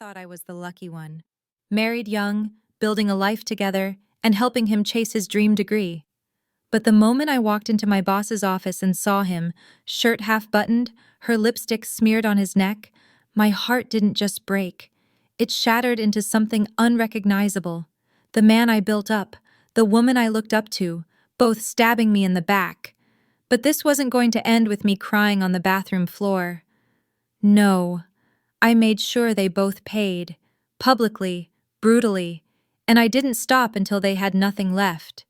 thought I was the lucky one. Married young, building a life together, and helping him chase his dream degree. But the moment I walked into my boss's office and saw him, shirt half buttoned, her lipstick smeared on his neck, my heart didn't just break. It shattered into something unrecognizable. The man I built up, the woman I looked up to, both stabbing me in the back. But this wasn't going to end with me crying on the bathroom floor. No. I made sure they both paid, publicly, brutally, and I didn't stop until they had nothing left.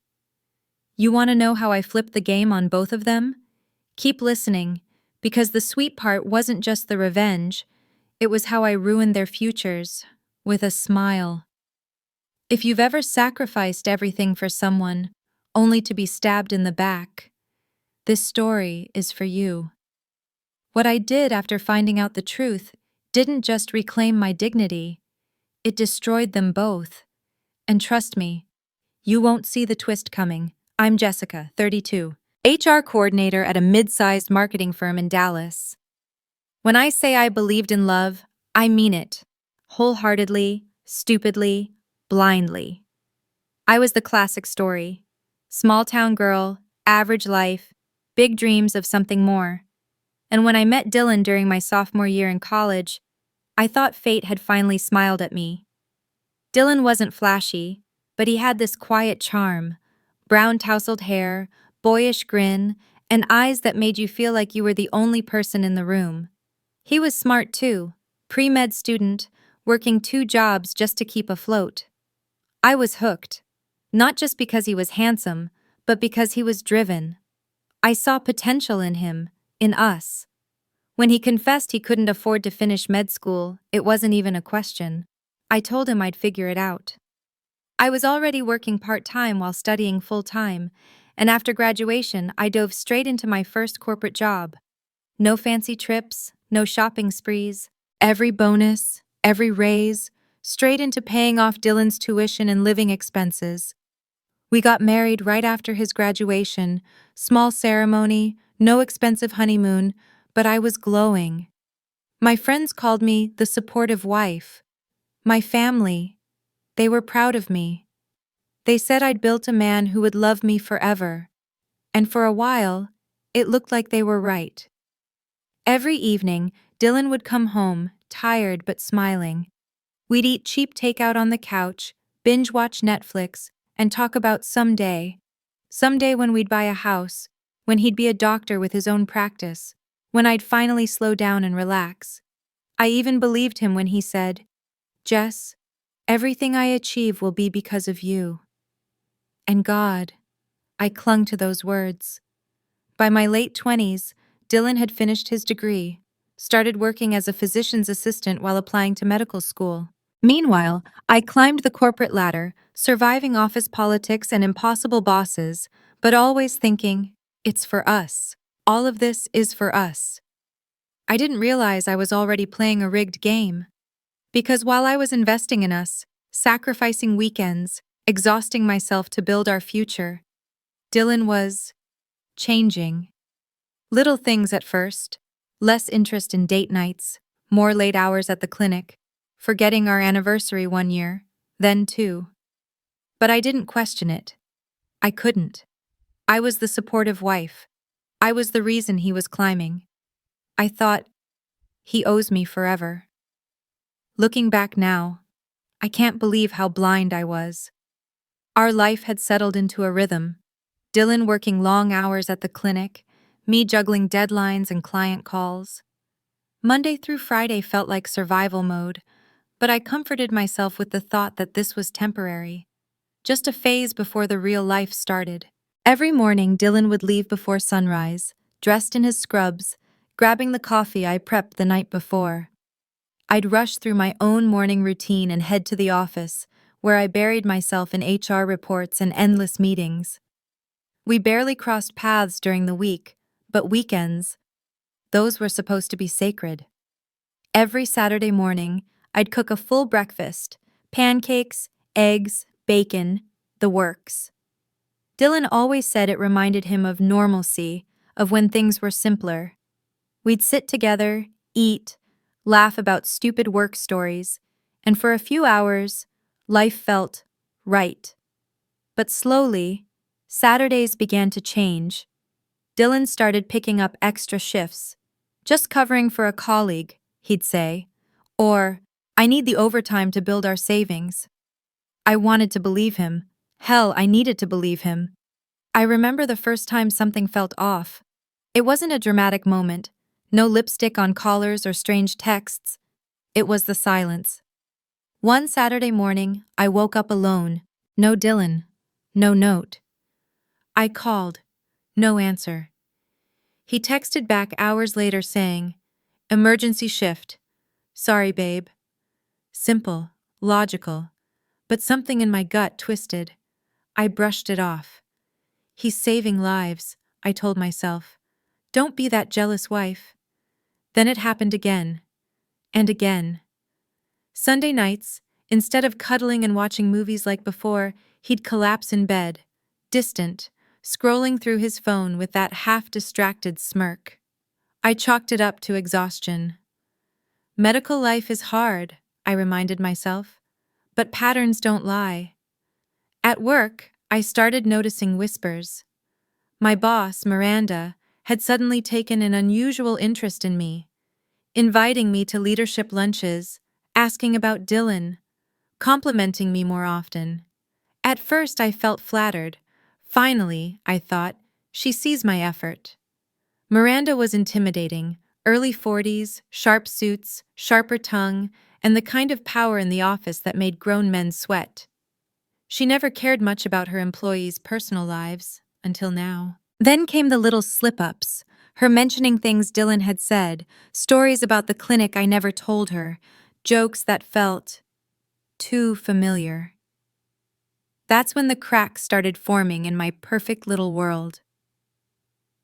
You want to know how I flipped the game on both of them? Keep listening, because the sweet part wasn't just the revenge, it was how I ruined their futures, with a smile. If you've ever sacrificed everything for someone, only to be stabbed in the back, this story is for you. What I did after finding out the truth didn't just reclaim my dignity, it destroyed them both. And trust me, you won't see the twist coming. I'm Jessica, 32, HR coordinator at a mid-sized marketing firm in Dallas. When I say I believed in love, I mean it. Wholeheartedly, stupidly, blindly. I was the classic story. Small-town girl, average life, big dreams of something more. And when I met Dylan during my sophomore year in college, I thought fate had finally smiled at me. Dylan wasn't flashy, but he had this quiet charm, brown tousled hair, boyish grin, and eyes that made you feel like you were the only person in the room. He was smart too, pre-med student, working 2 jobs just to keep afloat. I was hooked, not just because he was handsome, but because he was driven. I saw potential in him, in us. When he confessed he couldn't afford to finish med school, it wasn't even a question. I told him I'd figure it out. I was already working part-time while studying full-time, and after graduation, I dove straight into my first corporate job. No fancy trips, no shopping sprees, every bonus, every raise, straight into paying off Dylan's tuition and living expenses. We got married right after his graduation, small ceremony, no expensive honeymoon, but I was glowing. My friends called me the supportive wife. My family, they were proud of me. They said I'd built a man who would love me forever. And for a while, it looked like they were right. Every evening, Dylan would come home, tired but smiling. We'd eat cheap takeout on the couch, binge-watch Netflix, and talk about someday when we'd buy a house, when he'd be a doctor with his own practice, when I'd finally slow down and relax. I even believed him when he said, "Jess, everything I achieve will be because of you." And God, I clung to those words. By my late 20s, Dylan had finished his degree, started working as a physician's assistant while applying to medical school. Meanwhile, I climbed the corporate ladder, surviving office politics and impossible bosses, but always thinking, it's for us. All of this is for us. I didn't realize I was already playing a rigged game. Because while I was investing in us, sacrificing weekends, exhausting myself to build our future, Dylan was changing. Little things at first, less interest in date nights, more late hours at the clinic, forgetting our anniversary one year, then 2. But I didn't question it. I couldn't. I was the supportive wife. I was the reason he was climbing. I thought, he owes me forever. Looking back now, I can't believe how blind I was. Our life had settled into a rhythm. Dylan working long hours at the clinic, me juggling deadlines and client calls. Monday through Friday felt like survival mode, but I comforted myself with the thought that this was temporary, just a phase before the real life started. Every morning, Dylan would leave before sunrise, dressed in his scrubs, grabbing the coffee I prepped the night before. I'd rush through my own morning routine and head to the office, where I buried myself in HR reports and endless meetings. We barely crossed paths during the week, but weekends, those were supposed to be sacred. Every Saturday morning, I'd cook a full breakfast, pancakes, eggs, bacon, the works. Dylan always said it reminded him of normalcy, of when things were simpler. We'd sit together, eat, laugh about stupid work stories, and for a few hours, life felt right. But slowly, Saturdays began to change. Dylan started picking up extra shifts. Just covering for a colleague, he'd say. Or, I need the overtime to build our savings. I wanted to believe him. Hell, I needed to believe him. I remember the first time something felt off. It wasn't a dramatic moment. No lipstick on collars or strange texts. It was the silence. One Saturday morning, I woke up alone. No Dylan. No note. I called. No answer. He texted back hours later saying, "Emergency shift. Sorry, babe." Simple, logical, but something in my gut twisted. I brushed it off. He's saving lives, I told myself. Don't be that jealous wife. Then it happened again. And again. Sunday nights, instead of cuddling and watching movies like before, he'd collapse in bed, distant, scrolling through his phone with that half-distracted smirk. I chalked it up to exhaustion. Medical life is hard, I reminded myself, but patterns don't lie. At work, I started noticing whispers. My boss, Miranda, had suddenly taken an unusual interest in me, inviting me to leadership lunches, asking about Dylan, complimenting me more often. At first, I felt flattered. Finally, I thought, she sees my effort. Miranda was intimidating, early 40s, sharp suits, sharper tongue, and the kind of power in the office that made grown men sweat. She never cared much about her employees' personal lives, until now. Then came the little slip-ups, her mentioning things Dylan had said, stories about the clinic I never told her, jokes that felt too familiar. That's when the cracks started forming in my perfect little world.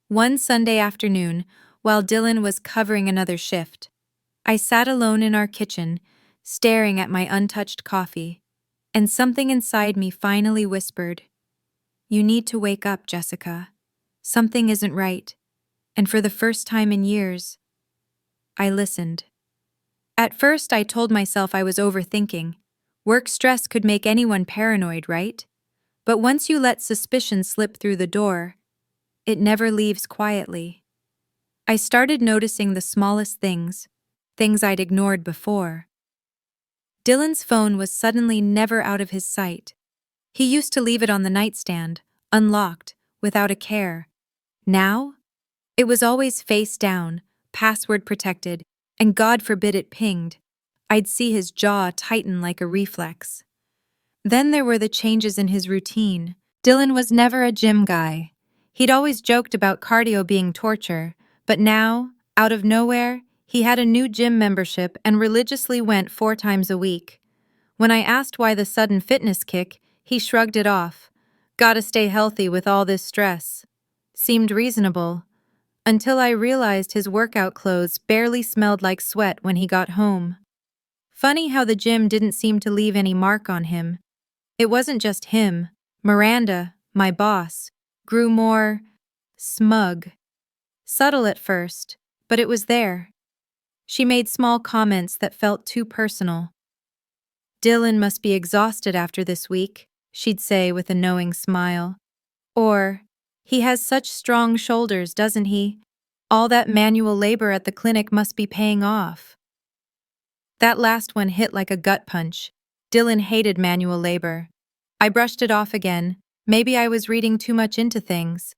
One Sunday afternoon, while Dylan was covering another shift, I sat alone in our kitchen, staring at my untouched coffee, and something inside me finally whispered, "You need to wake up, Jessica. Something isn't right." And for the first time in years, I listened. At first, I told myself I was overthinking. Work stress could make anyone paranoid, right? But once you let suspicion slip through the door, it never leaves quietly. I started noticing the smallest things, things I'd ignored before. Dylan's phone was suddenly never out of his sight. He used to leave it on the nightstand, unlocked, without a care. Now, it was always face down, password protected, and God forbid it pinged. I'd see his jaw tighten like a reflex. Then there were the changes in his routine. Dylan was never a gym guy. He'd always joked about cardio being torture, but now, out of nowhere, he had a new gym membership and religiously went 4 times a week. When I asked why the sudden fitness kick, he shrugged it off. Gotta stay healthy with all this stress. Seemed reasonable. Until I realized his workout clothes barely smelled like sweat when he got home. Funny how the gym didn't seem to leave any mark on him. It wasn't just him. Miranda, my boss, grew more smug. Subtle at first, but it was there. She made small comments that felt too personal. "Dylan must be exhausted after this week," she'd say with a knowing smile. Or, "He has such strong shoulders, doesn't he? All that manual labor at the clinic must be paying off." That last one hit like a gut punch. Dylan hated manual labor. I brushed it off again. Maybe I was reading too much into things.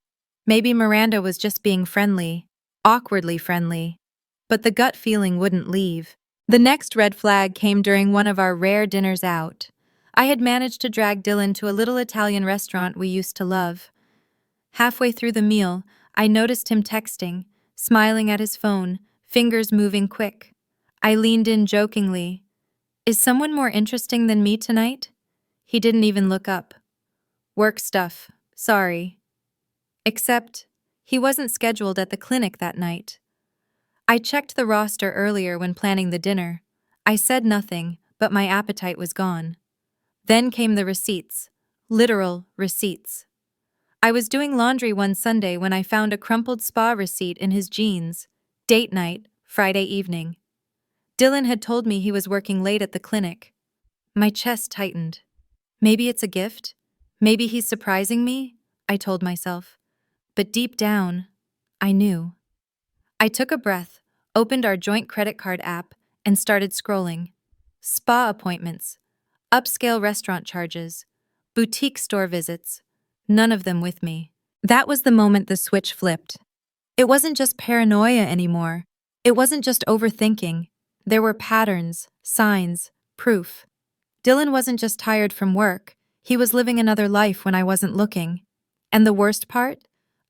Maybe Miranda was just being friendly, awkwardly friendly. But the gut feeling wouldn't leave. The next red flag came during one of our rare dinners out. I had managed to drag Dylan to a little Italian restaurant we used to love. Halfway through the meal, I noticed him texting, smiling at his phone, fingers moving quick. I leaned in jokingly. "Is someone more interesting than me tonight?" He didn't even look up. "Work stuff, sorry." Except, he wasn't scheduled at the clinic that night. I checked the roster earlier when planning the dinner. I said nothing, but my appetite was gone. Then came the receipts. Literal receipts. I was doing laundry one Sunday when I found a crumpled spa receipt in his jeans. Date night, Friday evening. Dylan had told me he was working late at the clinic. My chest tightened. Maybe it's a gift? Maybe he's surprising me? I told myself. But deep down, I knew. I took a breath, opened our joint credit card app, and started scrolling. Spa appointments, upscale restaurant charges, boutique store visits, none of them with me. That was the moment the switch flipped. It wasn't just paranoia anymore. It wasn't just overthinking. There were patterns, signs, proof. Dylan wasn't just tired from work. He was living another life when I wasn't looking. And the worst part?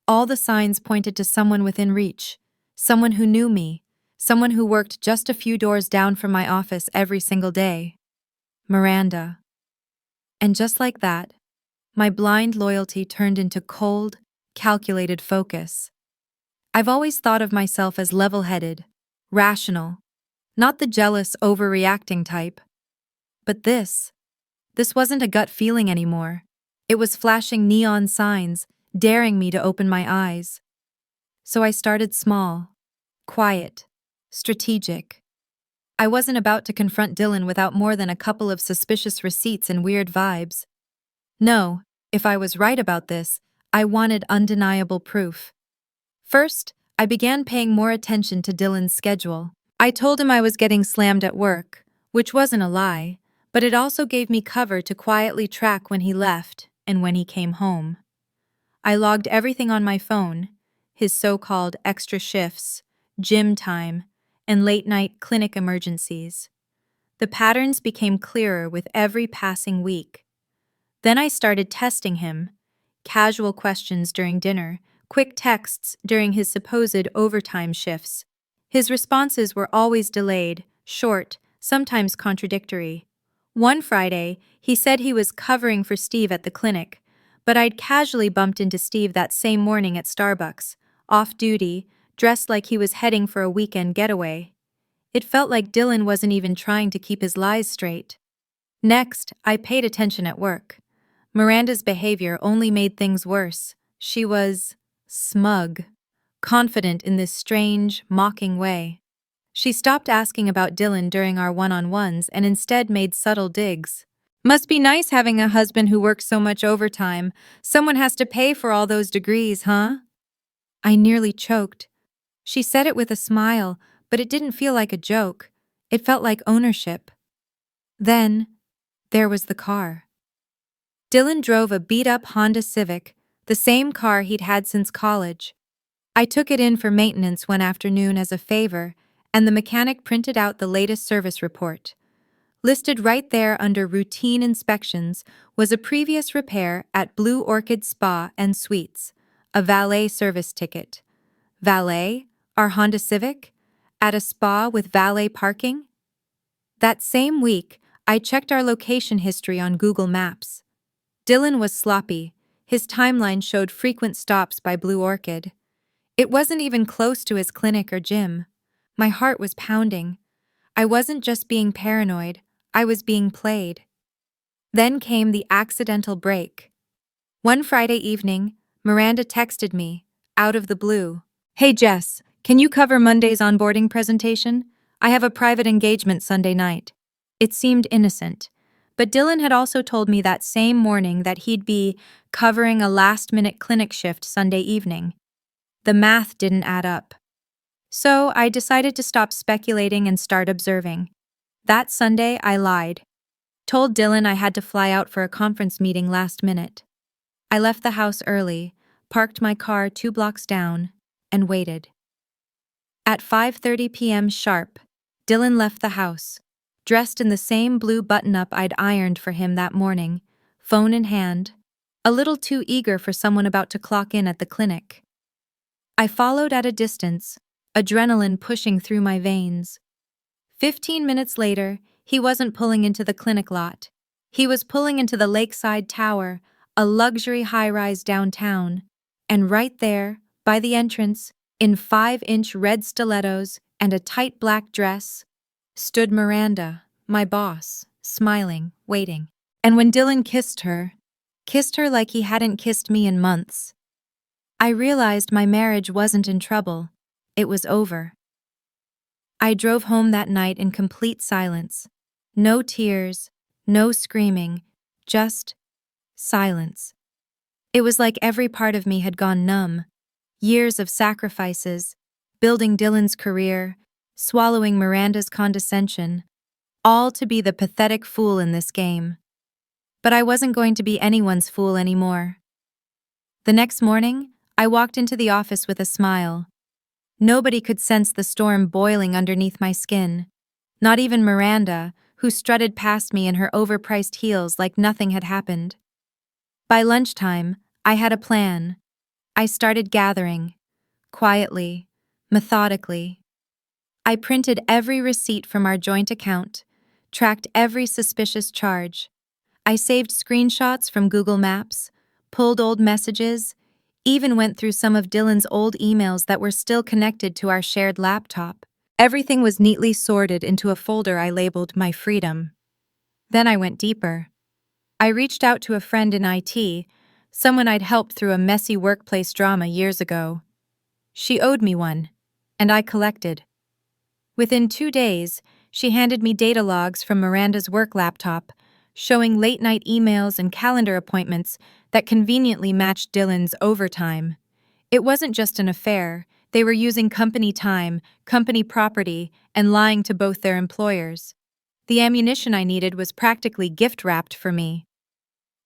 All the signs pointed to someone within reach. Someone who knew me. Someone who worked just a few doors down from my office every single day. Miranda. And just like that, my blind loyalty turned into cold, calculated focus. I've always thought of myself as level-headed, rational, not the jealous, overreacting type. But this wasn't a gut feeling anymore. It was flashing neon signs, daring me to open my eyes. So I started small, quiet, strategic. I wasn't about to confront Dylan without more than a couple of suspicious receipts and weird vibes. No, if I was right about this, I wanted undeniable proof. First, I began paying more attention to Dylan's schedule. I told him I was getting slammed at work, which wasn't a lie, but it also gave me cover to quietly track when he left and when he came home. I logged everything on my phone, his so-called extra shifts, gym time, and late-night clinic emergencies. The patterns became clearer with every passing week. Then I started testing him. Casual questions during dinner, quick texts during his supposed overtime shifts. His responses were always delayed, short, sometimes contradictory. One Friday, he said he was covering for Steve at the clinic, but I'd casually bumped into Steve that same morning at Starbucks, off-duty, dressed like he was heading for a weekend getaway. It felt like Dylan wasn't even trying to keep his lies straight. Next, I paid attention at work. Miranda's behavior only made things worse. She was smug, confident in this strange, mocking way. She stopped asking about Dylan during our one-on-ones and instead made subtle digs. Must be nice having a husband who works so much overtime. Someone has to pay for all those degrees, huh? I nearly choked. She said it with a smile, but it didn't feel like a joke. It felt like ownership. Then, there was the car. Dylan drove a beat-up Honda Civic, the same car he'd had since college. I took it in for maintenance one afternoon as a favor, and the mechanic printed out the latest service report. Listed right there under routine inspections was a previous repair at Blue Orchid Spa and Suites, a valet service ticket. Valet? Our Honda Civic? At a spa with valet parking? That same week, I checked our location history on Google Maps. Dylan was sloppy. His timeline showed frequent stops by Blue Orchid. It wasn't even close to his clinic or gym. My heart was pounding. I wasn't just being paranoid, I was being played. Then came the accidental break. One Friday evening, Miranda texted me, out of the blue. "Hey Jess, can you cover Monday's onboarding presentation? I have a private engagement Sunday night." It seemed innocent, but Dylan had also told me that same morning that he'd be covering a last-minute clinic shift Sunday evening. The math didn't add up. So I decided to stop speculating and start observing. That Sunday, I lied. Told Dylan I had to fly out for a conference meeting last minute. I left the house early, parked my car 2 blocks down, and waited. At 5:30 p.m. sharp, Dylan left the house, dressed in the same blue button-up I'd ironed for him that morning, phone in hand, a little too eager for someone about to clock in at the clinic. I followed at a distance, adrenaline pushing through my veins. 15 minutes later, he wasn't pulling into the clinic lot. He was pulling into the Lakeside Tower, a luxury high-rise downtown. And right there, by the entrance, in 5-inch red stilettos and a tight black dress, stood Miranda, my boss, smiling, waiting. And when Dylan kissed her like he hadn't kissed me in months, I realized my marriage wasn't in trouble. It was over. I drove home that night in complete silence. No tears, no screaming, just silence. It was like every part of me had gone numb. Years of sacrifices, building Dylan's career, swallowing Miranda's condescension, all to be the pathetic fool in this game. But I wasn't going to be anyone's fool anymore. The next morning, I walked into the office with a smile. Nobody could sense the storm boiling underneath my skin. Not even Miranda, who strutted past me in her overpriced heels like nothing had happened. By lunchtime, I had a plan. I started gathering. Quietly, methodically. I printed every receipt from our joint account, tracked every suspicious charge. I saved screenshots from Google Maps, pulled old messages, even went through some of Dylan's old emails that were still connected to our shared laptop. Everything was neatly sorted into a folder I labeled My Freedom. Then I went deeper. I reached out to a friend in IT, someone I'd helped through a messy workplace drama years ago. She owed me one, and I collected. Within 2 days, she handed me data logs from Miranda's work laptop, showing late-night emails and calendar appointments that conveniently matched Dylan's overtime. It wasn't just an affair. They were using company time, company property, and lying to both their employers. The ammunition I needed was practically gift-wrapped for me.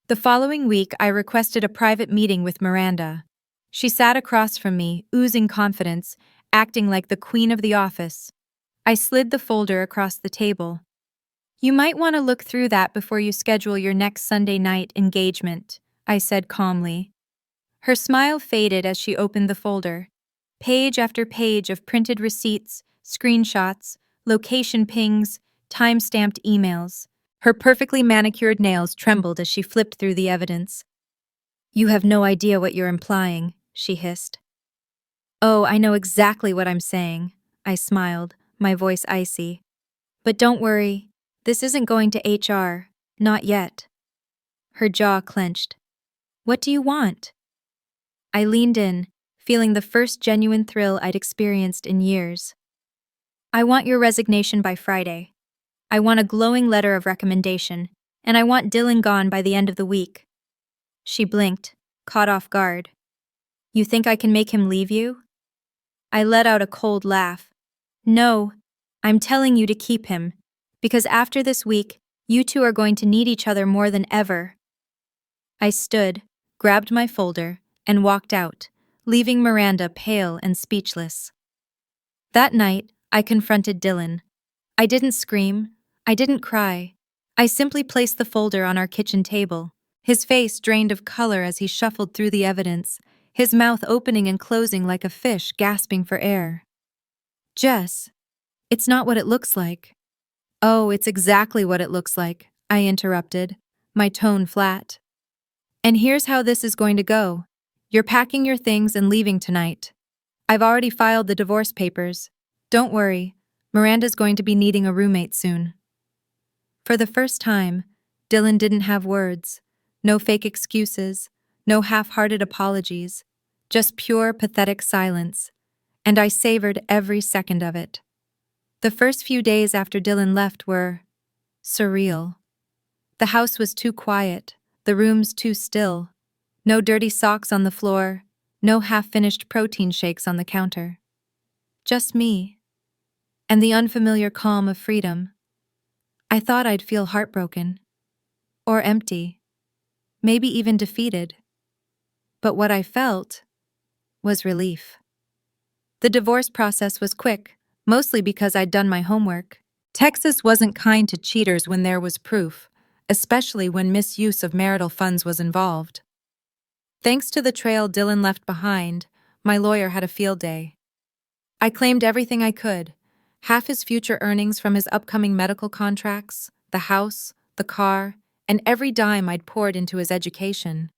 The following week, I requested a private meeting with Miranda. She sat across from me, oozing confidence, acting like the queen of the office. I slid the folder across the table. "You might want to look through that before you schedule your next Sunday night engagement," I said calmly. Her smile faded as she opened the folder. Page after page of printed receipts, screenshots, location pings, time-stamped emails. Her perfectly manicured nails trembled as she flipped through the evidence. "You have no idea what you're implying," she hissed. "Oh, I know exactly what I'm saying," I smiled, my voice icy. "But don't worry, this isn't going to HR, not yet." Her jaw clenched. "What do you want?" I leaned in, feeling the first genuine thrill I'd experienced in years. "I want your resignation by Friday. I want a glowing letter of recommendation, and I want Dylan gone by the end of the week." She blinked, caught off guard. "You think I can make him leave you?" I let out a cold laugh. "No, I'm telling you to keep him, because after this week, you two are going to need each other more than ever." I stood, grabbed my folder, and walked out, leaving Miranda pale and speechless. That night, I confronted Dylan. I didn't scream. I didn't cry. I simply placed the folder on our kitchen table. His face drained of color as he shuffled through the evidence, his mouth opening and closing like a fish gasping for air. "Jess, it's not what it looks like." "Oh, it's exactly what it looks like," I interrupted, my tone flat. "And here's how this is going to go. You're packing your things and leaving tonight. I've already filed the divorce papers. Don't worry, Miranda's going to be needing a roommate soon." For the first time, Dylan didn't have words. No fake excuses, no half-hearted apologies, just pure, pathetic silence. And I savored every second of it. The first few days after Dylan left were surreal. The house was too quiet, the rooms too still. No dirty socks on the floor, no half-finished protein shakes on the counter. Just me, and the unfamiliar calm of freedom. I thought I'd feel heartbroken, or empty, maybe even defeated. But what I felt was relief. The divorce process was quick, mostly because I'd done my homework. Texas wasn't kind to cheaters when there was proof, especially when misuse of marital funds was involved. Thanks to the trail Dylan left behind, my lawyer had a field day. I claimed everything I could, half his future earnings from his upcoming medical contracts, the house, the car, and every dime I'd poured into his education.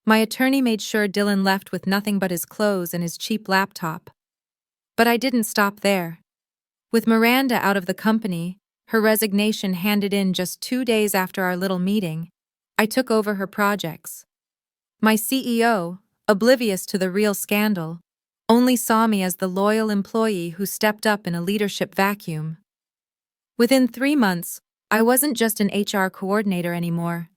My attorney made sure Dylan left with nothing but his clothes and his cheap laptop. But I didn't stop there. With Miranda out of the company, her resignation handed in just 2 days after our little meeting, I took over her projects. My CEO, oblivious to the real scandal, only saw me as the loyal employee who stepped up in a leadership vacuum. Within 3 months, I wasn't just an HR coordinator anymore.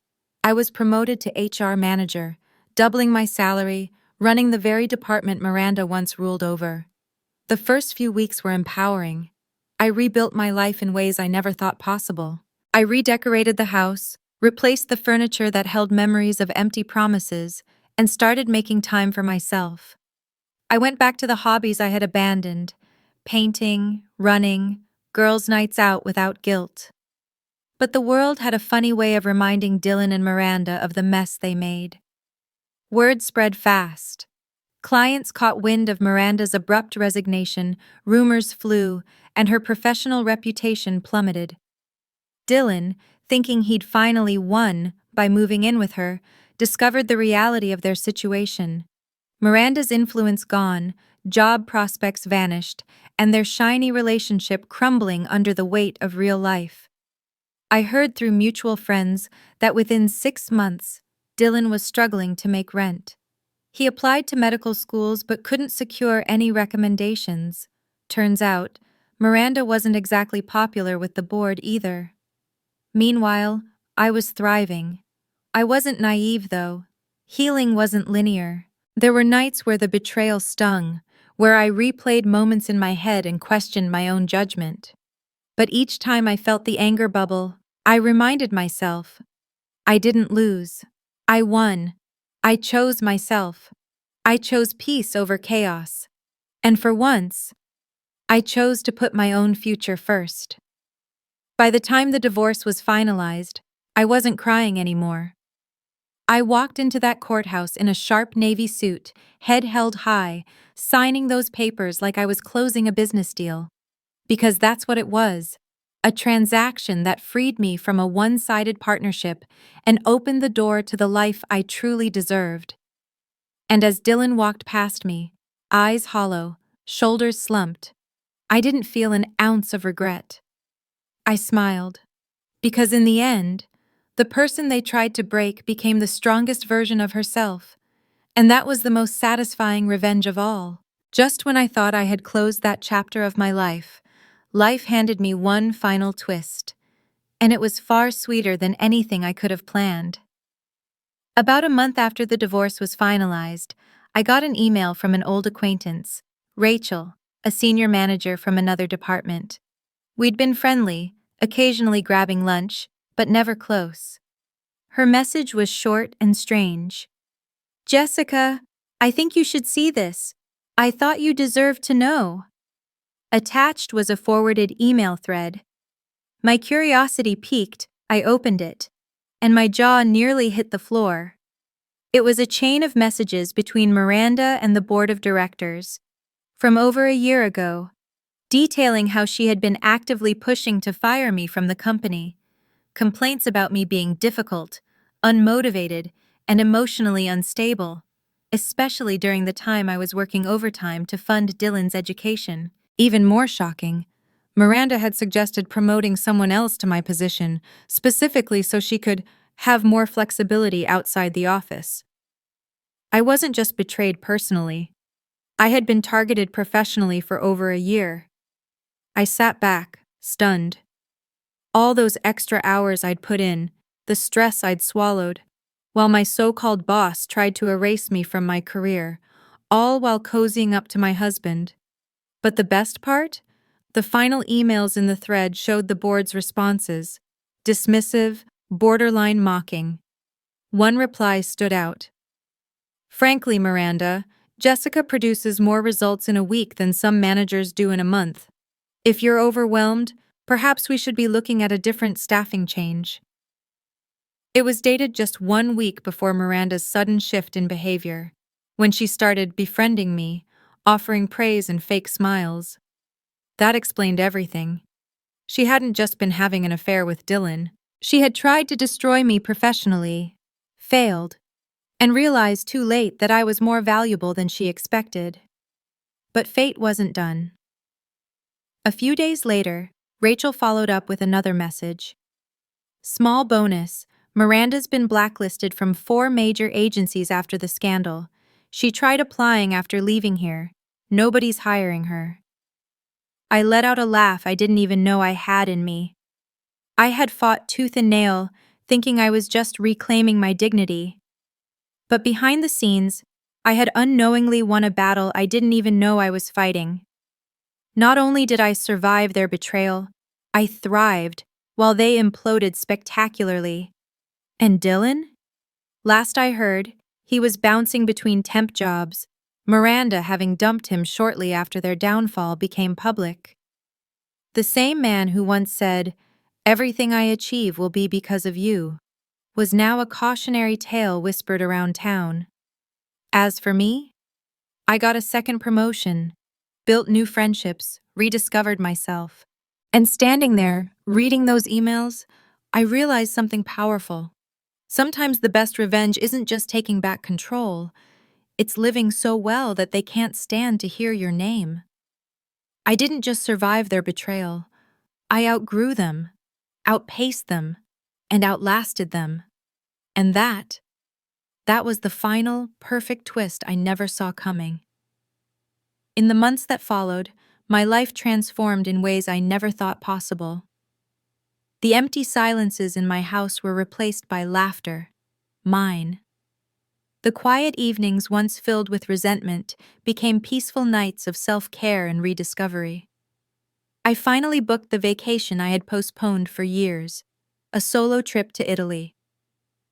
I was promoted to HR manager, doubling my salary, running the very department Miranda once ruled over. The first few weeks were empowering. I rebuilt my life in ways I never thought possible. I redecorated the house, replaced the furniture that held memories of empty promises, and started making time for myself. I went back to the hobbies I had abandoned: painting, running, girls' nights out without guilt. But the world had a funny way of reminding Dylan and Miranda of the mess they made. Word spread fast. Clients caught wind of Miranda's abrupt resignation, rumors flew, and her professional reputation plummeted. Dylan, thinking he'd finally won by moving in with her, discovered the reality of their situation. Miranda's influence gone, job prospects vanished, and their shiny relationship crumbling under the weight of real life. I heard through mutual friends that within 6 months, Dylan was struggling to make rent. He applied to medical schools but couldn't secure any recommendations. Turns out, Miranda wasn't exactly popular with the board either. Meanwhile, I was thriving. I wasn't naive, though. Healing wasn't linear. There were nights where the betrayal stung, where I replayed moments in my head and questioned my own judgment. But each time I felt the anger bubble, I reminded myself, I didn't lose. I won. I chose myself. I chose peace over chaos. And for once, I chose to put my own future first. By the time the divorce was finalized, I wasn't crying anymore. I walked into that courthouse in a sharp navy suit, head held high, signing those papers like I was closing a business deal. Because that's what it was. A transaction that freed me from a one-sided partnership and opened the door to the life I truly deserved. And as Dylan walked past me, eyes hollow, shoulders slumped, I didn't feel an ounce of regret. I smiled. Because in the end, the person they tried to break became the strongest version of herself. And that was the most satisfying revenge of all. Just when I thought I had closed that chapter of my life, life handed me one final twist. And it was far sweeter than anything I could have planned. About a month after the divorce was finalized, I got an email from an old acquaintance, Rachel, a senior manager from another department. We'd been friendly, occasionally grabbing lunch, but never close. Her message was short and strange. "Jessica, I think you should see this. I thought you deserved to know." Attached was a forwarded email thread. My curiosity piqued, I opened it, and my jaw nearly hit the floor. It was a chain of messages between Miranda and the board of directors, from over a year ago, detailing how she had been actively pushing to fire me from the company, complaints about me being difficult, unmotivated, and emotionally unstable, especially during the time I was working overtime to fund Dylan's education. Even more shocking, Miranda had suggested promoting someone else to my position, specifically so she could have more flexibility outside the office. I wasn't just betrayed personally. I had been targeted professionally for over a year. I sat back, stunned. All those extra hours I'd put in, the stress I'd swallowed, while my so-called boss tried to erase me from my career, all while cozying up to my husband. But the best part? The final emails in the thread showed the board's responses: dismissive, borderline mocking. One reply stood out. "Frankly, Miranda, Jessica produces more results in a week than some managers do in a month. If you're overwhelmed, perhaps we should be looking at a different staffing change." It was dated just 1 week before Miranda's sudden shift in behavior, when she started befriending me, offering praise and fake smiles. That explained everything. She hadn't just been having an affair with Dylan. She had tried to destroy me professionally, failed, and realized too late that I was more valuable than she expected. But fate wasn't done. A few days later, Rachel followed up with another message. "Small bonus, Miranda's been blacklisted from 4 major agencies after the scandal. She tried applying after leaving here. Nobody's hiring her. I let out a laugh I didn't even know I had in me. I had fought tooth and nail, thinking I was just reclaiming my dignity. But behind the scenes, I had unknowingly won a battle I didn't even know I was fighting. Not only did I survive their betrayal, I thrived while they imploded spectacularly. And Dylan? Last I heard, he was bouncing between temp jobs, Miranda having dumped him shortly after their downfall became public. The same man who once said, "Everything I achieve will be because of you," was now a cautionary tale whispered around town. As for me, I got a second promotion, built new friendships, rediscovered myself. And standing there, reading those emails, I realized something powerful. Sometimes the best revenge isn't just taking back control, it's living so well that they can't stand to hear your name. I didn't just survive their betrayal, I outgrew them, outpaced them, and outlasted them. And that was the final, perfect twist I never saw coming. In the months that followed, my life transformed in ways I never thought possible. The empty silences in my house were replaced by laughter, mine. The quiet evenings once filled with resentment became peaceful nights of self-care and rediscovery. I finally booked the vacation I had postponed for years, a solo trip to Italy.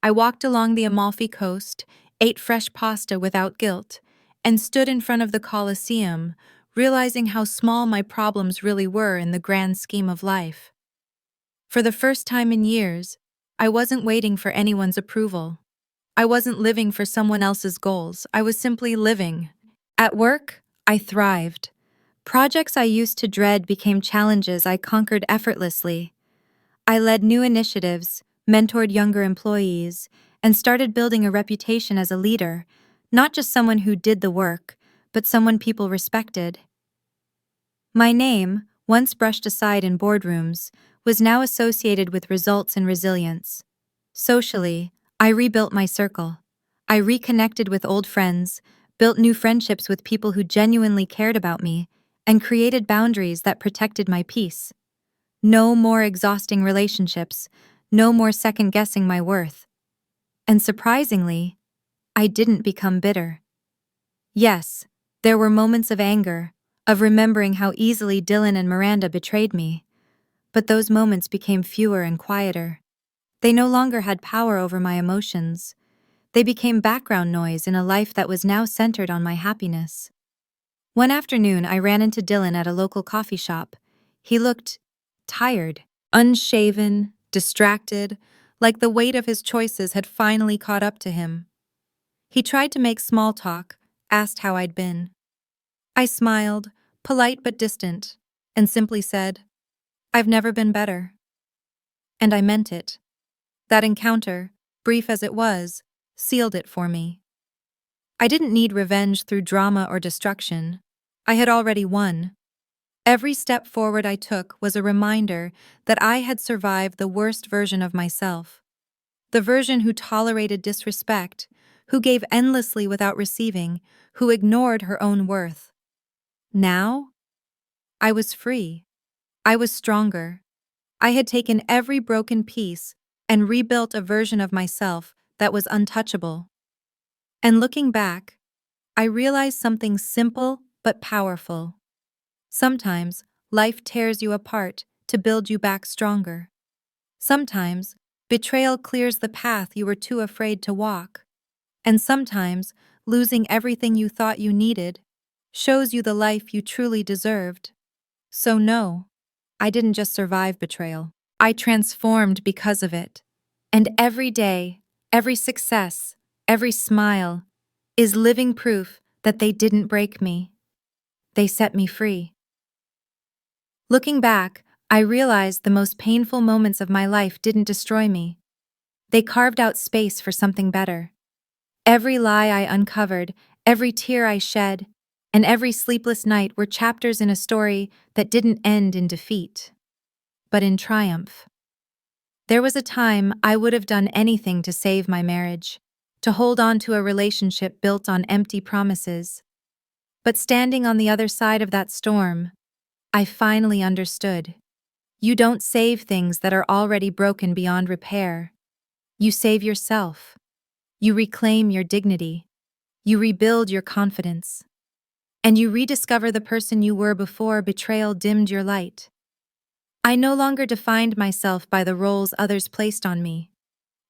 I walked along the Amalfi Coast, ate fresh pasta without guilt, and stood in front of the Colosseum, realizing how small my problems really were in the grand scheme of life. For the first time in years, I wasn't waiting for anyone's approval. I wasn't living for someone else's goals, I was simply living. At work, I thrived. Projects I used to dread became challenges I conquered effortlessly. I led new initiatives, mentored younger employees, and started building a reputation as a leader, not just someone who did the work, but someone people respected. My name, once brushed aside in boardrooms, was now associated with results and resilience. Socially, I rebuilt my circle. I reconnected with old friends, built new friendships with people who genuinely cared about me, and created boundaries that protected my peace. No more exhausting relationships, no more second-guessing my worth. And surprisingly, I didn't become bitter. Yes, there were moments of anger, of remembering how easily Dylan and Miranda betrayed me, but those moments became fewer and quieter. They no longer had power over my emotions. They became background noise in a life that was now centered on my happiness. One afternoon, I ran into Dylan at a local coffee shop. He looked tired, unshaven, distracted, like the weight of his choices had finally caught up to him. He tried to make small talk, asked how I'd been. I smiled, polite but distant, and simply said, "I've never been better." And I meant it. That encounter, brief as it was, sealed it for me. I didn't need revenge through drama or destruction. I had already won. Every step forward I took was a reminder that I had survived the worst version of myself. The version who tolerated disrespect, who gave endlessly without receiving, who ignored her own worth. Now, I was free. I was stronger. I had taken every broken piece and rebuilt a version of myself that was untouchable. And looking back, I realized something simple but powerful. Sometimes, life tears you apart to build you back stronger. Sometimes, betrayal clears the path you were too afraid to walk. And sometimes, losing everything you thought you needed shows you the life you truly deserved. So no, I didn't just survive betrayal. I transformed because of it. And every day, every success, every smile is living proof that they didn't break me. They set me free. Looking back, I realized the most painful moments of my life didn't destroy me. They carved out space for something better. Every lie I uncovered, every tear I shed, and every sleepless night were chapters in a story that didn't end in defeat, but in triumph. There was a time I would have done anything to save my marriage, to hold on to a relationship built on empty promises. But standing on the other side of that storm, I finally understood. You don't save things that are already broken beyond repair. You save yourself. You reclaim your dignity. You rebuild your confidence. And you rediscover the person you were before betrayal dimmed your light. I no longer defined myself by the roles others placed on me.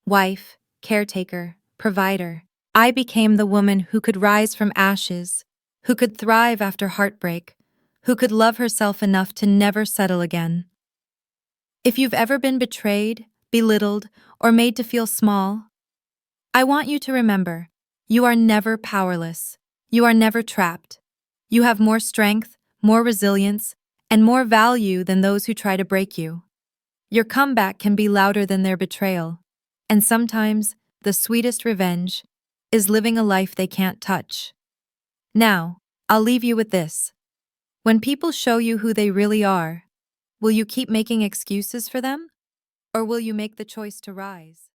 Wife, caretaker, provider. I became the woman who could rise from ashes, who could thrive after heartbreak, who could love herself enough to never settle again. If you've ever been betrayed, belittled, or made to feel small, I want you to remember, you are never powerless. You are never trapped. You have more strength, more resilience, and more value than those who try to break you. Your comeback can be louder than their betrayal. And sometimes, the sweetest revenge is living a life they can't touch. Now, I'll leave you with this. When people show you who they really are, will you keep making excuses for them? Or will you make the choice to rise?